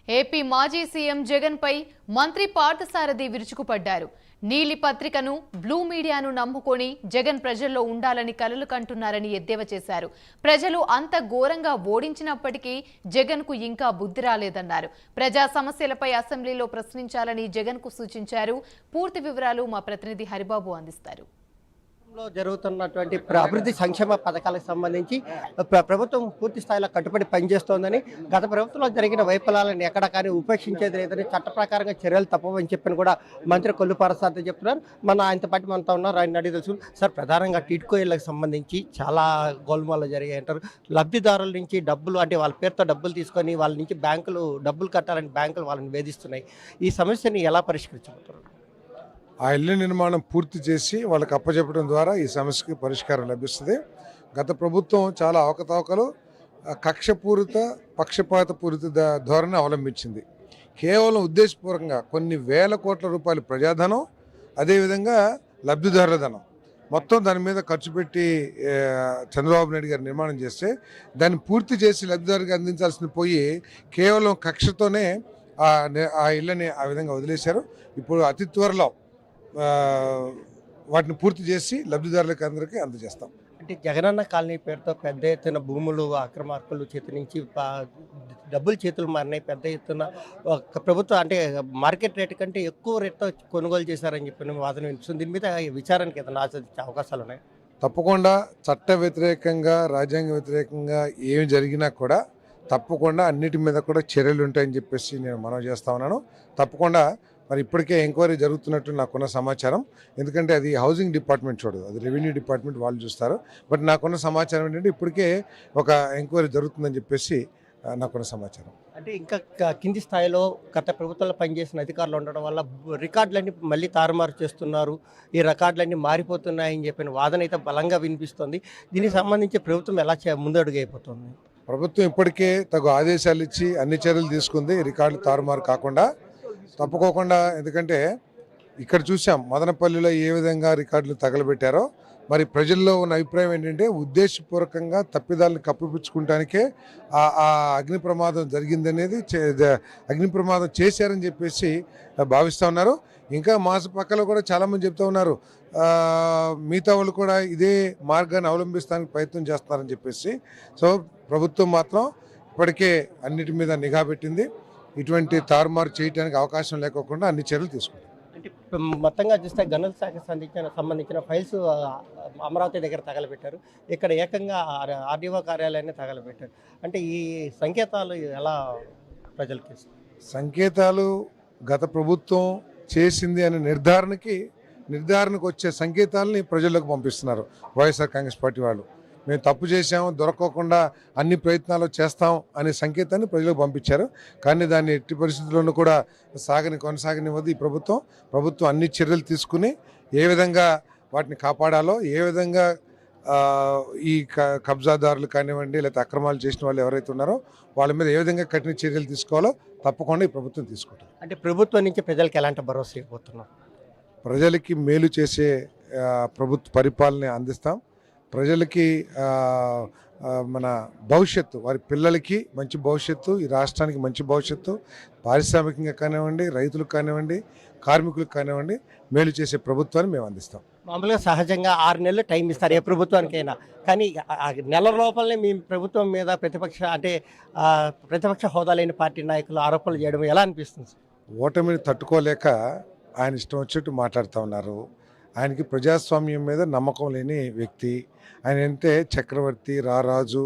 AP మాజీ CM Jagan పై మంత్రి పార్థసారథి విరుచుకుపడ్డారు. నీలి పత్రికను, బ్లూ మీడియాను నమ్ముకొని జగన్ ప్రజల్లో ఉండాలని కలలు కంటున్నారని ఎద్దేవా చేశారు. ప్రజలు అంత ఘోరంగా ఓడించినప్పటికీ జగన్ కు ఇంకా బుద్ధి రాలేదన్నారు. ప్రజా సమస్యలపై అసెంబ్లీలో ప్రశ్నించాలని జగన్ కు సూచించారు. పూర్తి వివరాలు మా ప్రతినిధి హరిబాబు అందిస్తారు. జరుగుతున్నటువంటి అభివృద్ధి సంక్షేమ పథకాలకు సంబంధించి ప్రభుత్వం పూర్తి స్థాయిలో కట్టుబడి పనిచేస్తోందని, గత ప్రభుత్వంలో జరిగిన వైఫల్యాలను ఎక్కడ కానీ ఉపేక్షించేది లేదని, చట్ట ప్రకారంగా చర్యలు తప్పవని చెప్పని కూడా మంత్రి కొల్లు పార్థసారథి చెప్తున్నారు. ఆయనతో పాటు మనతో ఉన్నారు, ఆయన అడిగి తెలుసు. సార్, ప్రధానంగా టిడ్కో ఇళ్లకు సంబంధించి చాలా గోల్మాలు జరిగాయి అంటారు. లబ్ధిదారుల నుంచి డబ్బులు, అంటే వాళ్ళ పేరుతో డబ్బులు తీసుకొని వాళ్ళ నుంచి బ్యాంకులు డబ్బులు కట్టాలని బ్యాంకులు వాళ్ళని వేధిస్తున్నాయి. ఈ సమస్యని ఎలా పరిష్కరించబోతున్నారు? ఆ ఇళ్ల నిర్మాణం పూర్తి చేసి వాళ్ళకి అప్పచెప్పడం ద్వారా ఈ సమస్యకి పరిష్కారం లభిస్తుంది. గత ప్రభుత్వం చాలా అవకతవకలు, కక్షపూరిత, పక్షపాతపూరిత ధోరణి అవలంబించింది. కేవలం ఉద్దేశపూర్వకంగా కొన్ని వేల కోట్ల రూపాయల ప్రజాధనం, అదేవిధంగా లబ్ధిదారుల ధనం మొత్తం దాని మీద ఖర్చు పెట్టి చంద్రబాబు నాయుడు గారు నిర్మాణం చేస్తే దాన్ని పూర్తి చేసి లబ్ధిదారులకు అందించాల్సిన పోయి కేవలం కక్షతోనే ఆ ఇళ్ళని ఆ విధంగా వదిలేశారు. ఇప్పుడు అతి త్వరలో వాటిని పూర్తి చేసి లబ్ధిదారులకు అందరికీ అందజేస్తాం. అంటే జగనన్న కాలనీ పేరుతో పెద్ద ఎత్తున భూములు అక్రమార్కులు చేతి నుంచి డబ్బులు చేతులు మారినాయి. పెద్ద ఎత్తున ప్రభుత్వం అంటే మార్కెట్ రేటు కంటే ఎక్కువ రేటుతో కొనుగోలు చేశారని చెప్పిన వాదన వినిపిస్తుంది. దీని మీద విచారానికి ఏదైనా ఆచరించే అవకాశాలు ఉన్నాయి? తప్పకుండా చట్ట వ్యతిరేకంగా, రాజ్యాంగ వ్యతిరేకంగా ఏమి జరిగినా కూడా తప్పకుండా అన్నిటి మీద కూడా చర్యలు ఉంటాయని చెప్పేసి నేను మనవి చేస్తా ఉన్నాను. తప్పకుండా మరి ఇప్పటికే ఎంక్వైరీ జరుగుతున్నట్టు నాకున్న సమాచారం. ఎందుకంటే అది హౌసింగ్ డిపార్ట్మెంట్ చూడదు, అది రెవెన్యూ డిపార్ట్మెంట్ వాళ్ళు చూస్తారు. బట్ నాకున్న సమాచారం ఏంటంటే ఇప్పటికే ఒక ఎంక్వైరీ జరుగుతుందని చెప్పేసి నాకున్న సమాచారం. అంటే ఇంకా కింది స్థాయిలో గత ప్రభుత్వంలో పనిచేసిన అధికారులు ఉండడం వల్ల రికార్డులన్నీ మళ్ళీ తారుమారు చేస్తున్నారు, ఈ రికార్డులన్నీ మారిపోతున్నాయని చెప్పిన వాదన అయితే బలంగా వినిపిస్తుంది. దీనికి సంబంధించి ప్రభుత్వం ఎలా ముందడుగు అయిపోతుంది? ప్రభుత్వం ఇప్పటికే తగు ఆదేశాలు ఇచ్చి అన్ని చర్యలు తీసుకుంది, రికార్డులు తారుమారు కాకుండా తప్పుకోకుండా. ఎందుకంటే ఇక్కడ చూసాం మదనపల్లిలో ఏ విధంగా రికార్డులు తగలబెట్టారో. మరి ప్రజల్లో ఉన్న అభిప్రాయం ఏంటంటే ఉద్దేశపూర్వకంగా తప్పిదాలను కప్పిపుచ్చుకుంటానికే ఆ అగ్ని ప్రమాదం జరిగిందనేది, అగ్ని ప్రమాదం చేశారని చెప్పేసి భావిస్తూ ఉన్నారు. ఇంకా మాస పక్కలో కూడా చాలామంది చెప్తూ ఉన్నారు మిగతా వాళ్ళు కూడా ఇదే మార్గాన్ని అవలంబిస్తానికి ప్రయత్నం చేస్తున్నారని చెప్పేసి. సో ప్రభుత్వం మాత్రం ఇప్పటికే అన్నిటి మీద నిఘా పెట్టింది. ఇటువంటి తారుమారు చేయడానికి అవకాశం లేకోకుండా అన్ని చర్యలు తీసుకుంటాం. అంటే మొత్తంగా చూస్తే గనుల శాఖకు సంబంధించిన ఫైల్స్ అమరావతి దగ్గర తగలబెట్టారు, ఇక్కడ ఏకంగా ఆర్డీఓ కార్యాలయాన్ని తగలబెట్టారు. అంటే ఈ సంకేతాలు ఎలా ప్రజలకి? సంకేతాలు గత ప్రభుత్వం చేసింది అనే నిర్ధారణకు వచ్చే సంకేతాలని ప్రజల్లోకి పంపిస్తున్నారు వైఎస్ఆర్ కాంగ్రెస్ పార్టీ వాళ్ళు. మేము తప్పు చేసాము, దొరకకుండా అన్ని ప్రయత్నాలు చేస్తాం అనే సంకేతాన్ని ప్రజలకు పంపించారు. కానీ దాన్ని ఎట్టి పరిస్థితుల్లోనూ కూడా కొనసాగనివ్వదు ఈ ప్రభుత్వం అన్ని చర్యలు తీసుకుని ఏ విధంగా వాటిని కాపాడాలో, ఏ విధంగా ఈ కబ్జాదారులు కానివ్వండి, లేకపోతే అక్రమాలు చేసిన వాళ్ళు ఎవరైతే ఉన్నారో వాళ్ళ మీద ఏ విధంగా కఠిన చర్యలు తీసుకోవాలో తప్పకుండా ఈ ప్రభుత్వం తీసుకుంటాం. అంటే ప్రభుత్వం నుంచి ప్రజలకు ఎలాంటి భరోసా ఇవ్వబోతున్నారు? ప్రజలకి మేలు చేసే ప్రభుత్వ పరిపాలన అందిస్తాం. ప్రజలకి మన భవిష్యత్తు, వారి పిల్లలకి మంచి భవిష్యత్తు, ఈ రాష్ట్రానికి మంచి భవిష్యత్తు, పారిశ్రామికంగా కానివ్వండి, రైతులకు కానివ్వండి, కార్మికులకు కానివ్వండి మేలు చేసే ప్రభుత్వాన్ని మేము అందిస్తాం. మామూలుగా సహజంగా 6 నెలలు టైం ఇస్తారు ఏ ప్రభుత్వానికైనా, కానీ నెల లోపలనే మీ ప్రభుత్వం మీద ప్రతిపక్ష హోదా లేని పార్టీ నాయకులు ఆరోపణలు చేయడం ఎలా అనిపిస్తుంది? ఓటమిని తట్టుకోలేక ఆయన ఇష్టం వచ్చినట్టు మాట్లాడుతూ ఉన్నారు. ఆయనకి ప్రజాస్వామ్యం మీద నమ్మకం లేని వ్యక్తి. ఆయన అంటే చక్రవర్తి, రారాజు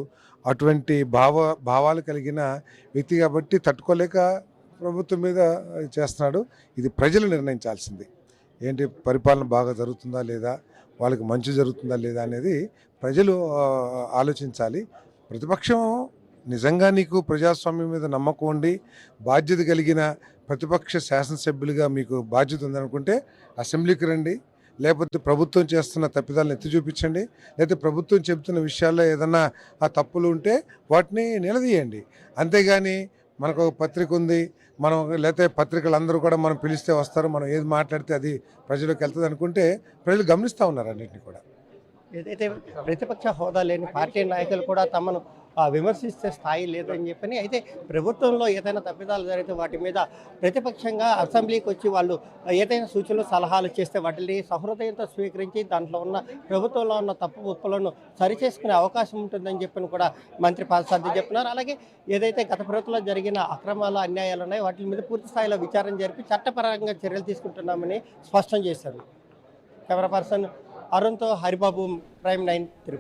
అటువంటి భావాలు కలిగిన వ్యక్తి కాబట్టి తట్టుకోలేక ప్రభుత్వం మీద చేస్తున్నాడు. ఇది ప్రజలు నిర్ణయించాల్సింది. ఏంటి పరిపాలన బాగా జరుగుతుందా లేదా, వాళ్ళకి మంచి జరుగుతుందా లేదా అనేది ప్రజలు ఆలోచించాలి. ప్రతిపక్షం నిజంగా నీకు ప్రజాస్వామ్యం మీద నమ్మకం ఉండి బాధ్యత కలిగిన ప్రతిపక్ష శాసనసభ్యులుగా మీకు బాధ్యత ఉందనుకుంటే అసెంబ్లీకి రండి, లేకపోతే ప్రభుత్వం చేస్తున్న తప్పిదాలను ఎత్తి చూపించండి, లేకపోతే ప్రభుత్వం చెబుతున్న విషయాల్లో ఏదన్నా ఆ తప్పులు ఉంటే వాటిని నిలదీయండి. అంతేగాని మనకు ఒక పత్రిక ఉంది, మనం లేకపోతే పత్రికలు అందరూ కూడా మనం పిలిస్తే వస్తారు, మనం ఏది మాట్లాడితే అది ప్రజలకు వెళ్తుంది అనుకుంటే ప్రజలు గమనిస్తూ ఉన్నారు అన్నింటినీ కూడా. ఏదైతే ప్రతిపక్ష హోదా లేని పార్టీ నాయకులు కూడా తమను విమర్శించే స్థాయి లేదని చెప్పని. అయితే ప్రభుత్వంలో ఏదైనా తప్పిదాలు జరిగితే వాటి మీద ప్రతిపక్షంగా అసెంబ్లీకి వచ్చి వాళ్ళు ఏదైనా సూచనలు సలహాలు చేస్తే వాటిని సహృదయంతో స్వీకరించి దాంట్లో ఉన్న ప్రభుత్వంలో ఉన్న తప్పు ఒప్పులను సరిచేసుకునే అవకాశం ఉంటుందని చెప్పని కూడా మంత్రి పార్థసారథి చెప్తున్నారు. అలాగే ఏదైతే గత ప్రభుత్వంలో జరిగిన అక్రమాలు అన్యాయాలు ఉన్నాయో వాటి మీద పూర్తి స్థాయిలో విచారణ జరిపి చట్టపరంగా చర్యలు తీసుకుంటున్నామని స్పష్టం చేశారు. కెమెరా పర్సన్ అరుణ్తో హరిబాబు, ప్రైమ్ 9 తిరుపతి.